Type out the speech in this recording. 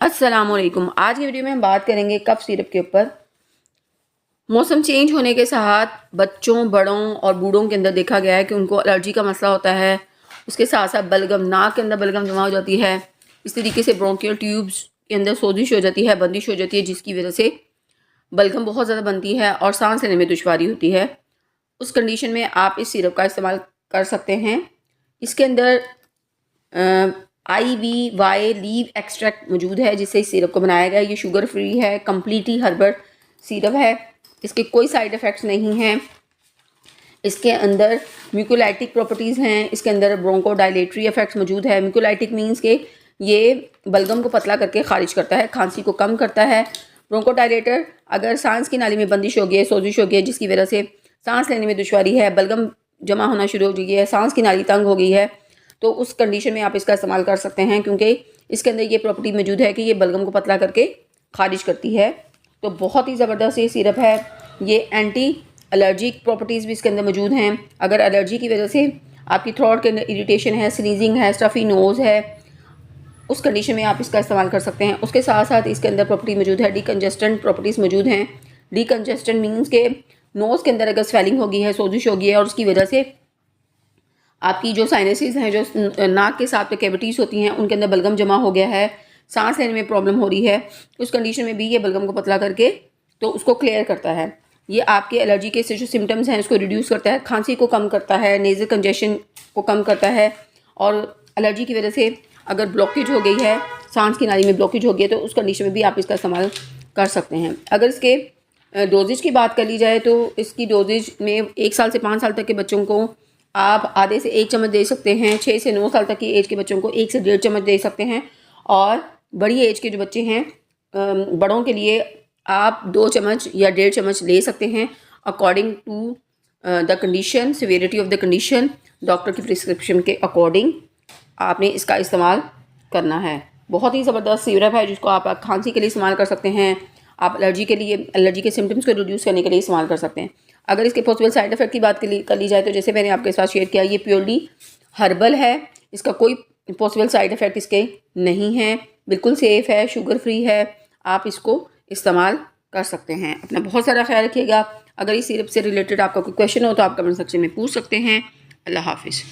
अस्सलामुअलैकुम। आज की वीडियो में हम बात करेंगे कफ सिरप के ऊपर। मौसम चेंज होने के साथ बच्चों, बड़ों और बूढ़ों के अंदर देखा गया है कि उनको एलर्जी का मसला होता है। उसके साथ साथ बलगम, नाक के अंदर बलगम जमा हो जाती है। इस तरीके से ब्रोंकियल ट्यूब्स के अंदर सोजिश हो जाती है, बंदिश हो जाती है, जिसकी वजह से बलगम बहुत ज़्यादा बनती है और सांस लेने में दुश्वारी होती है। उस कंडीशन में आप इस सिरप का इस्तेमाल कर सकते हैं। इसके अंदर IVY लीव एक्सट्रैक्ट मौजूद है, जिससे इस सिरप को बनाया गया है। ये शुगर फ्री है, कम्प्लीटली हर्बल सिरप है। इसके कोई साइड इफ़ेक्ट्स नहीं हैं। इसके अंदर म्यूकोलाइटिक प्रॉपर्टीज़ हैं। इसके अंदर ब्रोंकोडाइलेटरी इफेक्ट्स मौजूद है। म्यूकोलाइटिक मीन्स के ये बलगम को पतला करके खारिज करता है, खांसी को कम करता है। ब्रोंकोडाइलेटर अगर सांस की नाली में बंदिश हो गई है, सोजिश हो गई है, जिसकी वजह से सांस लेने में दुश्वारी है, बलगम जमा होना शुरू हो गई है, सांस की नाली तंग हो गई है, तो उस कंडीशन में आप इसका इस्तेमाल कर सकते हैं, क्योंकि इसके अंदर ये प्रॉपर्टी मौजूद है कि ये बलगम को पतला करके खारिज करती है। तो बहुत ही ज़बरदस्त ये सिरप है। ये एंटी एलर्जिक प्रॉपर्टीज़ भी इसके अंदर मौजूद हैं। अगर एलर्जी की वजह से आपकी थ्रोट के अंदर इरिटेशन है, स्नीजिंग है, स्टफ़ी नोज़ है, उस कंडीशन में आप इसका इस्तेमाल कर सकते हैं। उसके साथ साथ इसके अंदर प्रॉपर्टी मौजूद है, डीकंजेस्टेंट प्रॉपर्टीज़ मौजूद हैं। डीकंजेस्टेंट मीन्स के नोज़ के अंदर अगर स्वेलिंग हो गई है, सोजिश हो गई है और उसकी वजह से आपकी जो साइनसेस हैं, जो नाक के साथ पे कैविटीज़ होती हैं, उनके अंदर बलगम जमा हो गया है, सांस लेने में प्रॉब्लम हो रही है, उस कंडीशन में भी ये बलगम को पतला करके तो उसको क्लियर करता है। ये आपके एलर्जी के जो सिम्टम्स हैं उसको रिड्यूस करता है, खांसी को कम करता है, नेज़ल कंजेशन को कम करता है। और एलर्जी की वजह से अगर ब्लॉकेज हो गई है, सांस की नाली में ब्लॉकेज हो गई है, तो उस कंडीशन में भी आप इसका इस्तेमाल कर सकते हैं। अगर इसके डोजेज की बात कर ली जाए तो इसकी डोजेज में 1 साल से 5 साल तक के बच्चों को आप आधे से 1 चम्मच दे सकते हैं। 6 से 9 साल तक की एज के बच्चों को 1 से 1.5 चम्मच दे सकते हैं। और बड़ी एज के जो बच्चे हैं, बड़ों के लिए आप 2 चम्मच या 1.5 चम्मच ले सकते हैं, according to the condition, severity of the condition. Doctor की प्रिस्क्रिप्शन के अकॉर्डिंग आपने इसका इस्तेमाल करना है। बहुत ही ज़बरदस्त सिरप है, जिसको आप खांसी के लिए इस्तेमाल कर सकते हैं। आप एलर्जी के लिए, एलर्जी के सिम्टम्स को रिड्यूस करने के लिए इस्तेमाल कर सकते हैं। अगर इसके पॉसिबल साइड इफ़ेक्ट की बात कर ली जाए तो जैसे मैंने आपके साथ शेयर किया, ये प्योरली हर्बल है। इसका कोई पॉसिबल साइड इफ़ेक्ट इसके नहीं है, बिल्कुल सेफ़ है, शुगर फ्री है। आप इसको इस्तेमाल कर सकते हैं। अपना बहुत सारा ख्याल रखिएगा। अगर इस सिरप से रिलेटेड आपका कोई क्वेश्चन हो तो आप कमेंट सेक्शन में पूछ सकते हैं। अल्लाह हाफिज़।